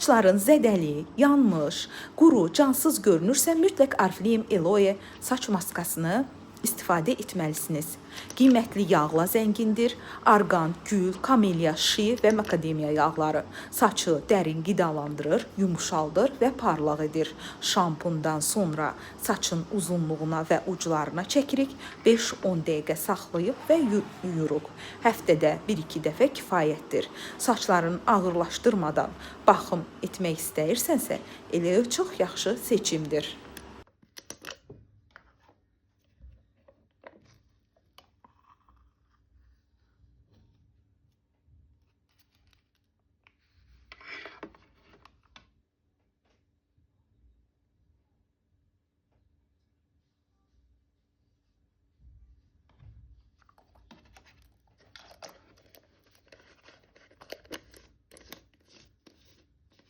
saçların zədəli, yanmış, quru, cansız görünürsə, mütləq Oriflame Eloe saç maskasını istifadə etməlisiniz. Qiymətli yağla zəngindir. Argan, gül, kamelya, şi və makademiya yağları saçı dərin qidalandırır, yumuşaldır və parlaq edir. Şampundan sonra saçın uzunluğuna və uclarına çəkirik, 5-10 dəqiqə saxlayıb və yuyuruq. Həftədə 1-2 dəfə kifayətdir. Saçların ağırlaşdırmadan baxım etmək istəyirsənsə, elə çox yaxşı seçimdir.